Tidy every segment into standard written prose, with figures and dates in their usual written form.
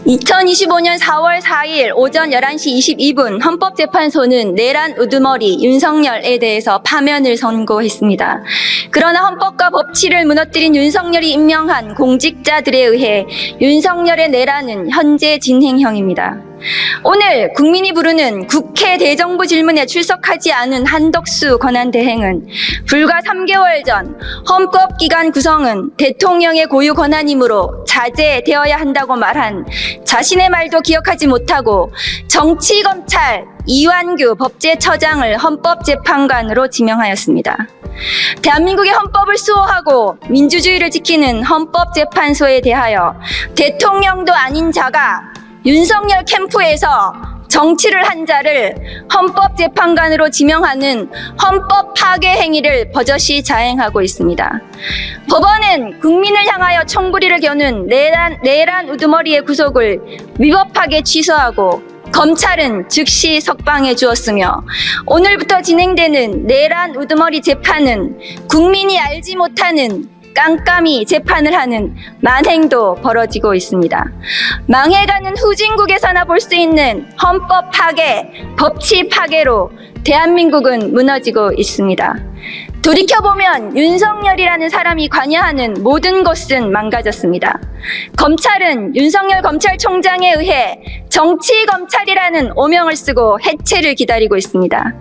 2025년 4월 4일 오전 11시 22분 헌법재판소는 내란 우두머리 윤석열에 대해서 파면을 선고했습니다. 그러나 헌법과 법치를 무너뜨린 윤석열이 임명한 공직자들에 의해 윤석열의 내란은 현재 진행형입니다. 오늘 국민이 부르는 국회 대정부 질문에 출석하지 않은 한덕수 권한대행은 불과 3개월 전 헌법기관 구성은 대통령의 고유 권한이므로 자제되어야 한다고 말한 자신의 말도 기억하지 못하고 정치검찰 이완규 법제처장을 헌법재판관으로 지명하였습니다. 대한민국의 헌법을 수호하고 민주주의를 지키는 헌법재판소에 대하여 대통령도 아닌 자가 윤석열 캠프에서 정치를 한 자를 헌법재판관으로 지명하는 헌법 파괴 행위를 버젓이 자행하고 있습니다. 법원은 국민을 향하여 총부리를 겨눈 내란 우두머리의 구속을 위법하게 취소하고 검찰은 즉시 석방해 주었으며 오늘부터 진행되는 내란 우두머리 재판은 국민이 알지 못하는 깜깜이 재판을 하는 만행도 벌어지고 있습니다. 망해가는 후진국에서나 볼 수 있는 헌법 파괴, 법치 파괴로 대한민국은 무너지고 있습니다. 돌이켜보면 윤석열이라는 사람이 관여하는 모든 것은 망가졌습니다. 검찰은 윤석열 검찰총장에 의해 정치검찰이라는 오명을 쓰고 해체를 기다리고 있습니다.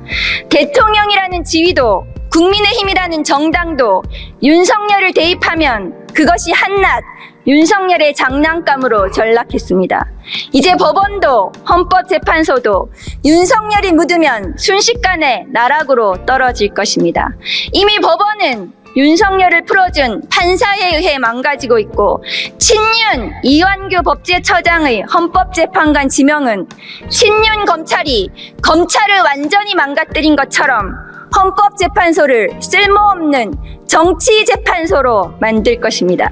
대통령이라는 지위도 국민의힘이라는 정당도 윤석열을 대입하면 그것이 한낱 윤석열의 장난감으로 전락했습니다. 이제 법원도 헌법재판소도 윤석열이 묻으면 순식간에 나락으로 떨어질 것입니다. 이미 법원은 윤석열을 풀어준 판사에 의해 망가지고 있고 친윤 이완규 법제처장의 헌법재판관 지명은 친윤 검찰이 검찰을 완전히 망가뜨린 것처럼 헌법재판소를 쓸모없는 정치재판소로 만들 것입니다.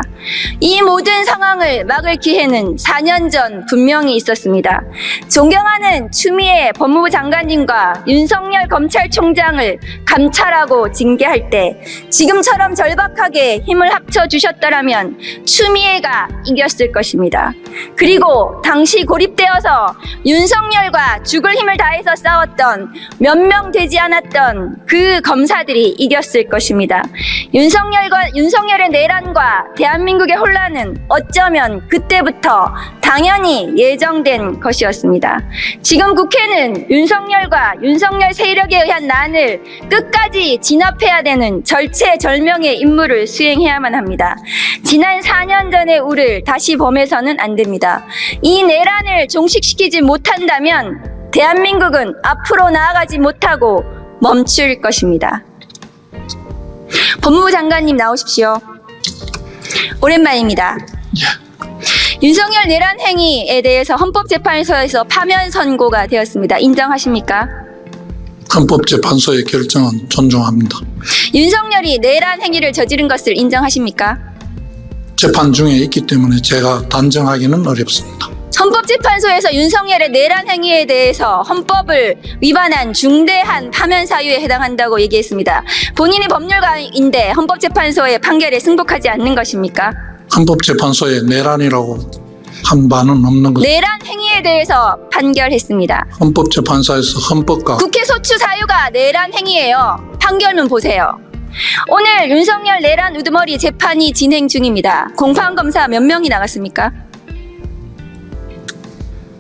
이 모든 상황을 막을 기회는 4년 전 분명히 있었습니다. 존경하는 추미애 법무부 장관님과 윤석열 검찰총장을 감찰하고 징계할 때 지금처럼 절박하게 힘을 합쳐주셨더라면 추미애가 이겼을 것입니다. 그리고 당시 고립되어서 윤석열과 죽을 힘을 다해서 싸웠던 몇 명 되지 않았던 그 검사들이 이겼을 것입니다. 윤석열의 내란과 대한민국의 혼란은 어쩌면 그때부터 당연히 예정된 것이었습니다. 지금 국회는 윤석열과 윤석열 세력에 의한 난을 끝까지 진압해야 되는 절체절명의 임무를 수행해야만 합니다. 지난 4년 전의 우를 다시 범해서는 안 됩니다. 이 내란을 종식시키지 못한다면 대한민국은 앞으로 나아가지 못하고 멈출 것입니다. 법무부 장관님 나오십시오. 오랜만입니다. 윤석열 내란 행위에 대해서 헌법재판소에서 파면 선고가 되었습니다. 인정하십니까? 헌법재판소의 결정은 존중합니다. 윤석열이 내란 행위를 저지른 것을 인정하십니까? 재판 중에 있기 때문에 제가 단정하기는 어렵습니다. 헌법재판소에서 윤석열의 내란 행위에 대해서 헌법을 위반한 중대한 파면 사유에 해당한다고 얘기했습니다. 본인이 법률가인데 헌법재판소의 판결에 승복하지 않는 것입니까? 헌법재판소의 내란이라고 한 바는 없는 것. 내란 행위에 대해서 판결했습니다. 헌법재판소에서 헌법과 국회 소추 사유가 내란 행위예요. 판결문 보세요. 오늘 윤석열 내란 우두머리 재판이 진행 중입니다. 공판검사 몇 명이 나갔습니까?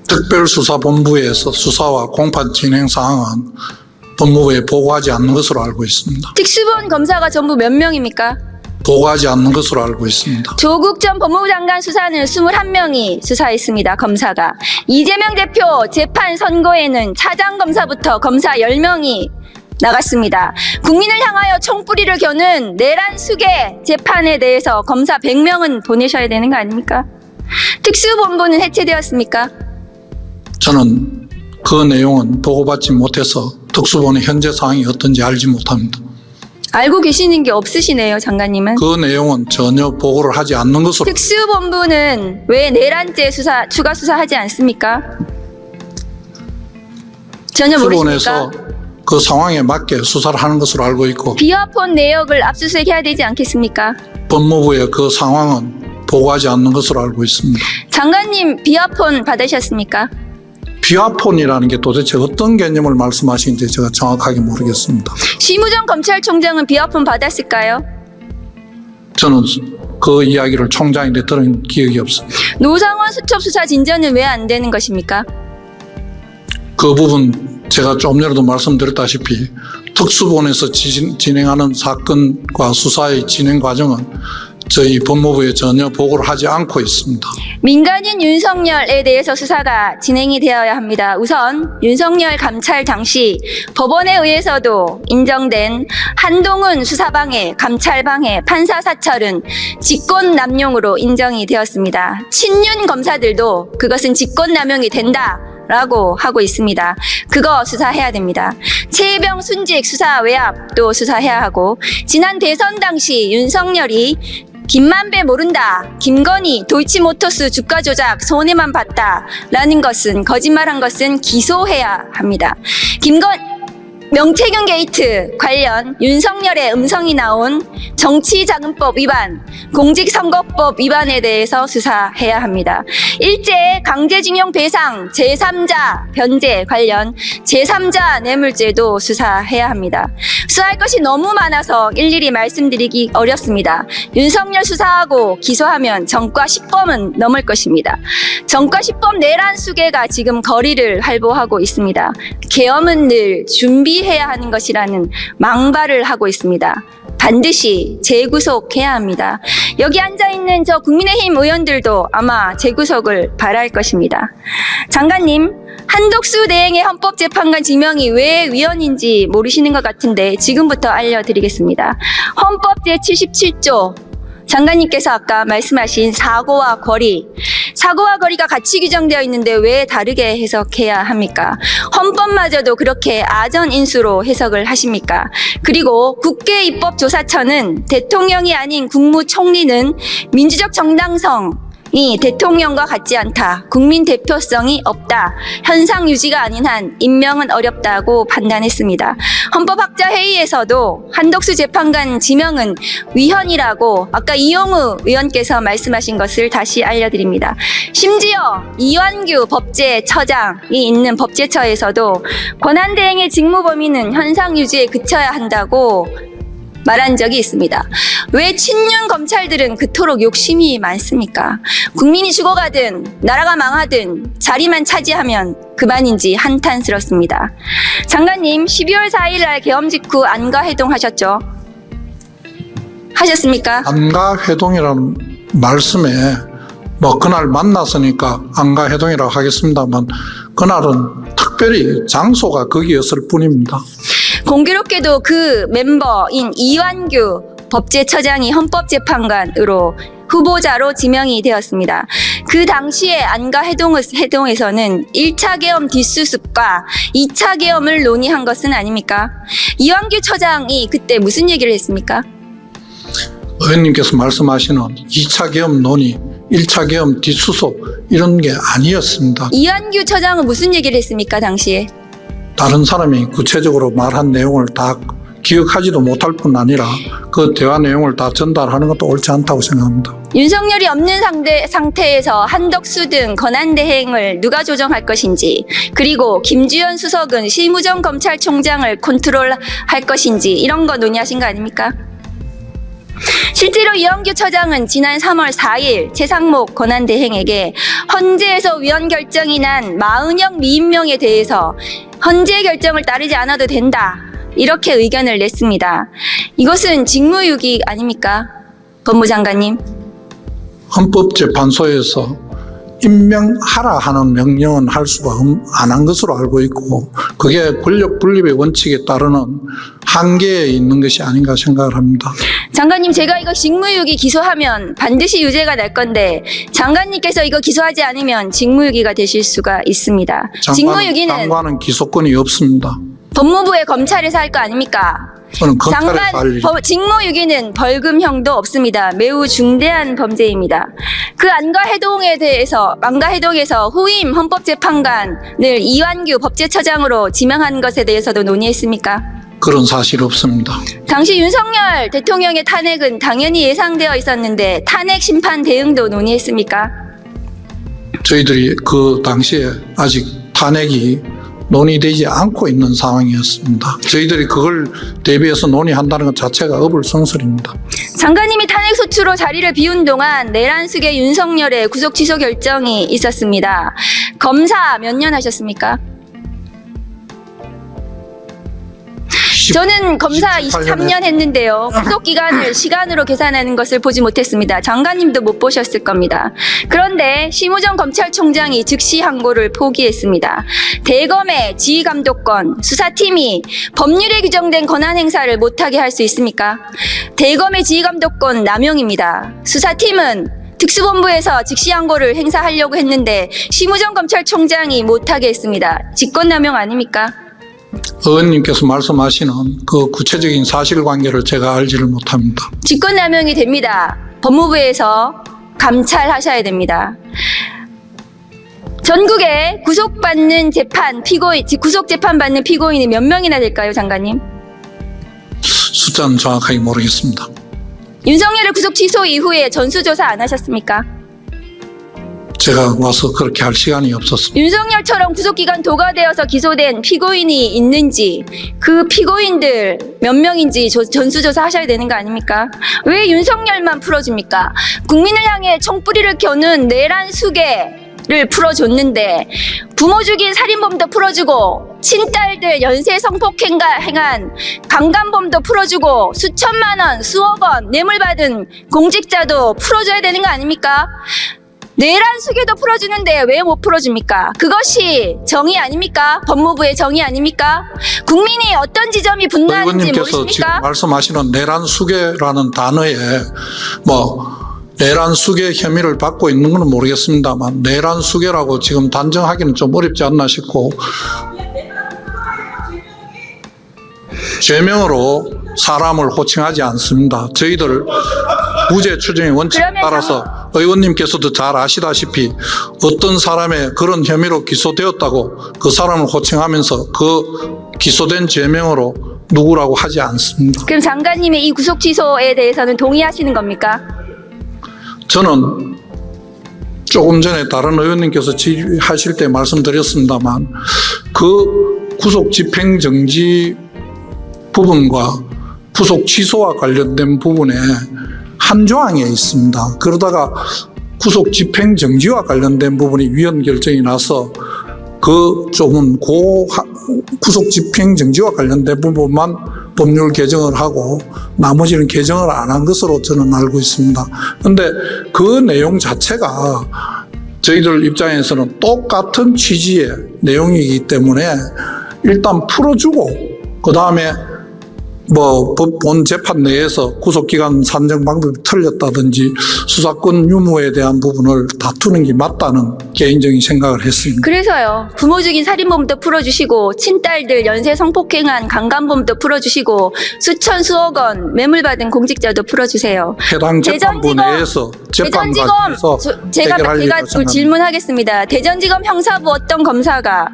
특별수사본부에서 수사와 공판 진행 사항은 법무부에 보고하지 않는 것으로 알고 있습니다. 특수본 검사가 전부 몇 명입니까? 보고하지 않는 것으로 알고 있습니다. 조국 전 법무부 장관 수사는 21명이 수사했습니다. 검사가. 이재명 대표 재판 선고에는 차장검사부터 검사 10명이 나갔습니다. 국민을 향하여 총뿌리를 겨눈 내란 수계 재판에 대해서 검사 100명은 보내셔야 되는 거 아닙니까? 특수본부는 해체되었습니까? 저는 그 내용은 보고받지 못해서 특수본의 현재 상황이 어떤지 알지 못합니다. 알고 계시는 게 없으시네요, 장관님은. 그 내용은 전혀 보고를 하지 않는 것으로. 특수본부는 왜 내란죄 추가 수사하지 않습니까? 전혀 모르십니까? 특수본에서 그 상황에 맞게 수사를 하는 것으로 알고 있고 비화폰 내역을 압수수색해야 되지 않겠습니까? 법무부의 그 상황은 보고하지 않는 것으로 알고 있습니다. 장관님 비아폰 받으셨습니까? 비아폰이라는 게 도대체 어떤 개념을 말씀하시는지 제가 정확하게 모르겠습니다. 심우정 검찰총장은 비아폰 받았을까요? 저는 그 이야기를 총장인데 들은 기억이 없습니다. 노상원 수첩 수사 진전은 왜 안 되는 것입니까? 그 부분 제가 좀 전에도 말씀드렸다시피 특수본에서 진행하는 사건과 수사의 진행 과정은 저희 법무부에 전혀 보고를 하지 않고 있습니다. 민간인 윤석열에 대해서 수사가 진행이 되어야 합니다. 우선 윤석열 감찰 당시 법원에 의해서도 인정된 한동훈 수사방해, 감찰방해, 판사사찰은 직권남용으로 인정이 되었습니다. 친윤 검사들도 그것은 직권남용이 된다 라고 하고 있습니다. 그거 수사해야 됩니다. 최혜병 순직 수사 외압도 수사해야 하고, 지난 대선 당시 윤석열이 김만배 모른다, 김건희 도이치모터스 주가 조작 손해만 봤다라는 것은, 거짓말한 것은 기소해야 합니다. 명태균 게이트 관련 윤석열의 음성이 나온 정치자금법 위반, 공직선거법 위반에 대해서 수사해야 합니다. 일제 강제징용 배상 제3자 변제 관련 제3자 뇌물죄도 수사해야 합니다. 수사할 것이 너무 많아서 일일이 말씀드리기 어렵습니다. 윤석열 수사하고 기소하면 전과 10범은 넘을 것입니다. 전과 10범 내란 수계가 지금 거리를 활보하고 있습니다. 계엄은 늘 준비해야 하는 것이라는 망발을 하고 있습니다. 반드시 재구속해야 합니다. 여기 앉아있는 저 국민의힘 의원들도 아마 재구속을 바랄 것입니다. 장관님, 한덕수 대행의 헌법재판관 지명이 왜 위헌인지 모르시는 것 같은데 지금부터 알려드리겠습니다. 헌법 제77조 장관님께서 아까 말씀하신 사고와 거리가 같이 규정되어 있는데 왜 다르게 해석해야 합니까? 헌법마저도 그렇게 아전인수로 해석을 하십니까? 그리고 국회입법조사처는 대통령이 아닌 국무총리는 민주적 정당성이 대통령과 같지 않다, 국민 대표성이 없다, 현상 유지가 아닌 한 임명은 어렵다고 판단했습니다. 헌법학자 회의에서도 한덕수 재판관 지명은 위헌이라고 아까 이용우 의원께서 말씀하신 것을 다시 알려드립니다. 심지어 이완규 법제처장이 있는 법제처에서도 권한대행의 직무 범위는 현상 유지에 그쳐야 한다고 말한 적이 있습니다. 왜 친윤 검찰들은 그토록 욕심이 많습니까? 국민이 죽어가든 나라가 망하든 자리만 차지하면 그만인지 한탄스럽습니다. 장관님, 12월 4일 날 계엄 직후 안가 회동하셨죠? 하셨습니까? 안가 회동이라는 말씀에 그날 만났으니까 안가 회동이라고 하겠습니다만, 그날은 특별히 장소가 거기였을 뿐입니다. 공교롭게도 그 멤버인 이완규 법제처장이 헌법재판관으로 후보자로 지명이 되었습니다. 그 당시에 안가 회동에서는 1차 계엄 뒷수습과 2차 계엄을 논의한 것은 아닙니까? 이완규 처장이 그때 무슨 얘기를 했습니까? 의원님께서 말씀하시는 2차 계엄 논의, 1차 계엄 뒷수습 이런 게 아니었습니다. 이완규 처장은 무슨 얘기를 했습니까, 당시에? 다른 사람이 구체적으로 말한 내용을 다 기억하지도 못할 뿐 아니라 그 대화 내용을 다 전달하는 것도 옳지 않다고 생각합니다. 윤석열이 없는 상태에서 한덕수 등 권한대행을 누가 조정할 것인지, 그리고 김주현 수석은 심우정 검찰총장을 컨트롤할 것인지, 이런 거 논의하신 거 아닙니까? 실제로 이완규 처장은 지난 3월 4일 최상목 권한대행에게 헌재에서 위헌 결정이 난 마은영 미임명에 대해서 헌재 결정을 따르지 않아도 된다, 이렇게 의견을 냈습니다. 이것은 직무유기 아닙니까, 법무장관님? 헌법재판소에서 임명하라 하는 명령은 할 수가 안 한 것으로 알고 있고, 그게 권력 분립의 원칙에 따르는 한계에 있는 것이 아닌가 생각을 합니다. 장관님, 제가 이거 직무유기 기소하면 반드시 유죄가 날 건데 장관님께서 이거 기소하지 않으면 직무유기가 되실 수가 있습니다. 장관은 기소권이 없습니다. 법무부의 검찰에서 할 거 아닙니까? 저는 검찰에서 할 일이. 직무유기는 벌금형도 없습니다. 매우 중대한 범죄입니다. 그 안가 회동에서 후임 헌법재판관을 이완규 법제처장으로 지명한 것에 대해서도 논의했습니까? 그런 사실 없습니다. 당시 윤석열 대통령의 탄핵은 당연히 예상되어 있었는데 탄핵 심판 대응도 논의했습니까? 저희들이 그 당시에 아직 탄핵이 논의되지 않고 있는 상황이었습니다. 저희들이 그걸 대비해서 논의한다는 것 자체가 어불성설입니다. 장관님이 탄핵 소추로 자리를 비운 동안 내란숙의 윤석열의 구속 취소 결정이 있었습니다. 검사 몇 년 하셨습니까? 저는 검사 23년 했는데요. 구속 기간을 시간으로 계산하는 것을 보지 못했습니다. 장관님도 못 보셨을 겁니다. 그런데 심우정 검찰총장이 즉시 항고를 포기했습니다. 대검의 지휘감독권, 수사팀이 법률에 규정된 권한 행사를 못하게 할 수 있습니까? 대검의 지휘감독권 남용입니다. 수사팀은 특수본부에서 즉시 항고를 행사하려고 했는데 심우정 검찰총장이 못하게 했습니다. 직권남용 아닙니까? 의원님께서 말씀하시는 그 구체적인 사실관계를 제가 알지를 못합니다. 직권남용이 됩니다. 법무부에서 감찰하셔야 됩니다. 전국에 구속받는 재판 피고인, 구속 재판 받는 피고인이 몇 명이나 될까요, 장관님? 숫자는 정확하게 모르겠습니다. 윤석열의 구속 취소 이후에 전수조사 안 하셨습니까? 제가 와서 그렇게 할 시간이 없었습니다. 윤석열처럼 구속기간 도과되어서 기소된 피고인이 있는지 그 피고인들 몇 명인지 전수조사 하셔야 되는 거 아닙니까? 왜 윤석열만 풀어줍니까? 국민을 향해 총뿌리를 켜는 내란 수괴를 풀어줬는데 부모 죽인 살인범도 풀어주고 친딸들 연쇄 성폭행한 강간범도 풀어주고 수천만 원, 수억 원 뇌물받은 공직자도 풀어줘야 되는 거 아닙니까? 내란 수괴도 풀어주는데 왜 못 풀어줍니까? 그것이 정의 아닙니까? 법무부의 정의 아닙니까? 국민이 어떤 지점이 분노하는지 의원님께서 지금 모르십니까? 말씀하시는 내란 수괴라는 단어에 내란 수괴 혐의를 받고 있는 건 모르겠습니다만 내란 수괴라고 지금 단정하기는 좀 어렵지 않나 싶고 죄명으로 사람을 호칭하지 않습니다. 저희들 무죄 추정의 원칙에 따라서 의원님께서도 잘 아시다시피 어떤 사람의 그런 혐의로 기소되었다고 그 사람을 호칭하면서 그 기소된 죄명으로 누구라고 하지 않습니다. 그럼 장관님의 이 구속 취소에 대해서는 동의하시는 겁니까? 저는 조금 전에 다른 의원님께서 질의하실 때 말씀드렸습니다만 그 구속 집행정지 부분과 구속 취소와 관련된 부분에 한 조항에 있습니다. 그러다가 구속 집행 정지와 관련된 부분이 위헌 결정이 나서 그 조금 구속 집행 정지와 관련된 부분만 법률 개정을 하고 나머지는 개정을 안 한 것으로 저는 알고 있습니다. 그런데 그 내용 자체가 저희들 입장에서는 똑같은 취지의 내용이기 때문에 일단 풀어주고 그 다음에 본 재판 내에서 구속기간 산정 방법이 틀렸다든지 수사권 유무에 대한 부분을 다투는 게 맞다는 개인적인 생각을 했습니다. 그래서요. 부모 죽인 살인범도 풀어주시고 친딸들 연쇄 성폭행한 강간범도 풀어주시고 수천 수억 원 매물받은 공직자도 풀어주세요. 해당 재판부 내에서 재판 과정에서 제가 해결할 일이라고 생각합니다. 질문하겠습니다. 대전지검 형사부 어떤 검사가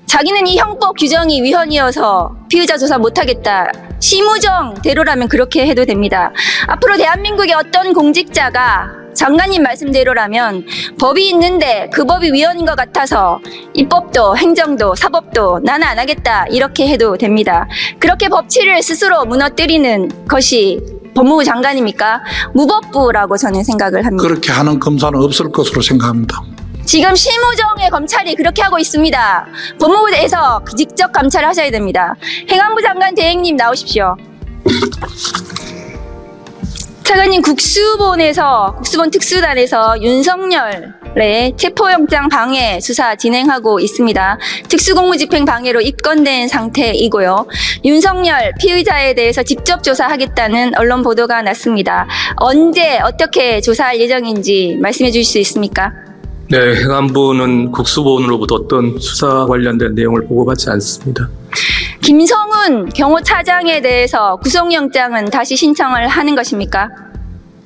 자기는 이 형법 규정이 위헌이어서 피의자 조사 못하겠다. 심우정대로라면 그렇게 해도 됩니다. 앞으로 대한민국의 어떤 공직자가 장관님 말씀대로라면 법이 있는데 그 법이 위헌인 것 같아서 입법도 행정도 사법도 나는 안 하겠다 이렇게 해도 됩니다. 그렇게 법치를 스스로 무너뜨리는 것이 법무부 장관입니까? 무법부라고 저는 생각을 합니다. 그렇게 하는 검사는 없을 것으로 생각합니다. 지금 심우정의 검찰이 그렇게 하고 있습니다. 법무부에서 직접 감찰을 하셔야 됩니다. 행안부 장관 대행님 나오십시오. 차관님 국수본 특수단에서 윤석열의 체포영장 방해 수사 진행하고 있습니다. 특수공무집행 방해로 입건된 상태이고요. 윤석열 피의자에 대해서 직접 조사하겠다는 언론 보도가 났습니다. 언제 어떻게 조사할 예정인지 말씀해 주실 수 있습니까? 네, 행안부는 국수본으로부터 어떤 수사 관련된 내용을 보고받지 않습니다. 김성훈 경호차장에 대해서 구속영장은 다시 신청을 하는 것입니까?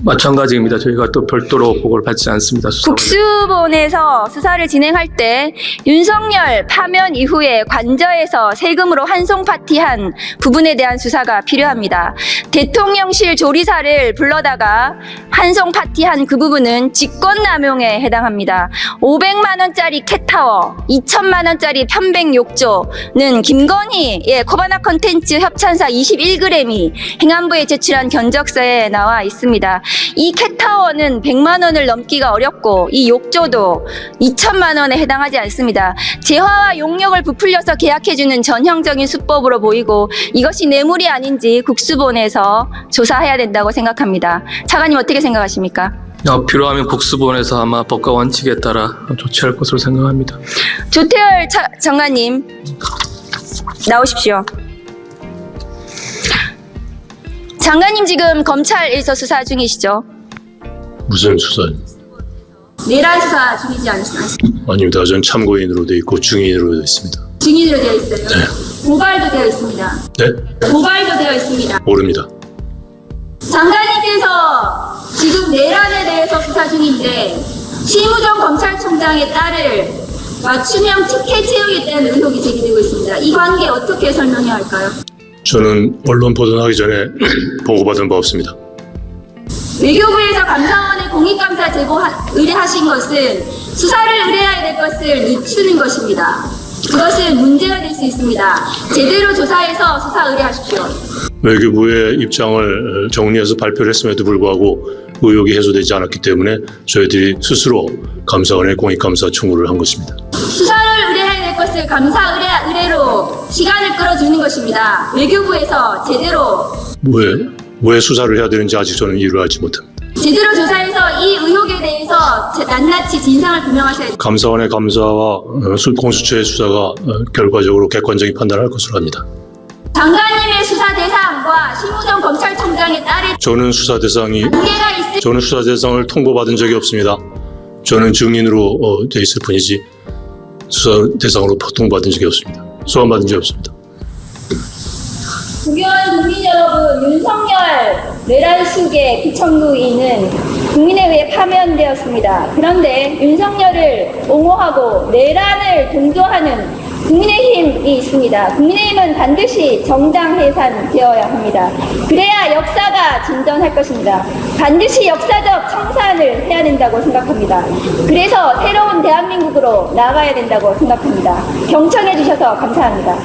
마찬가지입니다. 저희가 또 별도로 보고를 받지 않습니다. 국수본에서 수사를 진행할 때 윤석열 파면 이후에 관저에서 세금으로 환송 파티한 부분에 대한 수사가 필요합니다. 대통령실 조리사를 불러다가 환송 파티한 그 부분은 직권남용에 해당합니다. 500만 원짜리 캣타워, 2천만 원짜리 편백 욕조는 김건희의 코바나 컨텐츠 협찬사 21g이 행안부에 제출한 견적서에 나와 있습니다. 이 캣타워는 100만 원을 넘기가 어렵고 이 욕조도 2천만 원에 해당하지 않습니다. 재화와 용역을 부풀려서 계약해주는 전형적인 수법으로 보이고 이것이 뇌물이 아닌지 국수본에서 조사해야 된다고 생각합니다. 차관님 어떻게 생각하십니까? 필요하면 국수본에서 아마 법과 원칙에 따라 조치할 것으로 생각합니다. 조태열 장관님 나오십시오. 장관님 지금 검찰에서 수사 중이시죠? 무슨 수사? 내란 수사 중이지 않습니까? 아닙니다. 전 참고인으로 돼 있고 증인으로 돼 있습니다. 증인으로 되어 있어요? 네. 고발도 되어 있습니다. 네? 고발도 되어 있습니다. 모릅니다. 장관님께서 지금 내란에 대해서 수사 중인데 심우정 검찰총장의 딸을 맞춤형 티켓 채우겠다는 의혹이 제기되고 있습니다. 이 관계 어떻게 설명해야 할까요? 저는 언론 보도하기 전에 보고받은 바 없습니다. 외교부에서 감사원에 공익감사 제보 의뢰하신 것은 수사를 의뢰해야 될 것을 늦추는 것입니다. 그것은 문제가 될 수 있습니다. 제대로 조사해서 수사 의뢰하십시오. 외교부의 입장을 정리해서 발표를 했음에도 불구하고 의혹이 해소되지 않았기 때문에 저희들이 스스로 감사원에 공익감사 청구를 한 것입니다. 수사를 의뢰해야 될 것을 감사 의뢰로 시간을 끌어주는 것입니다. 외교부에서 제대로 왜 수사를 해야 되는지 아직 저는 이유를 알지 못합니다. 제대로 조사해서 이 의혹에 대해서 낱낱이 진상을 규명하셔야 됩니다. 감사원의 감사와 공수처의 수사가 결과적으로 객관적인 판단을 할 것으로 합니다. 장관님의 수사 대상과 심우정 검찰총장의 딸의 저는 수사 대상을 통보받은 적이 없습니다. 저는 증인으로 돼 있을 뿐이지 수사 대상으로 통보받은 적이 없습니다. 소환받은 적이 없습니다. 국회의원 국민 여러분, 윤석열 내란 수계 피청구인은 국민에 의해 파면되었습니다. 그런데 윤석열을 옹호하고 내란을 동조하는 국민의힘이 있습니다. 국민의힘은 반드시 정당 해산되어야 합니다. 그래야 역사가 진전할 것입니다. 반드시 역사적 청산을 해야 된다고 생각합니다. 그래서 새로운 대한민국으로 나아가야 된다고 생각합니다. 경청해 주셔서 감사합니다.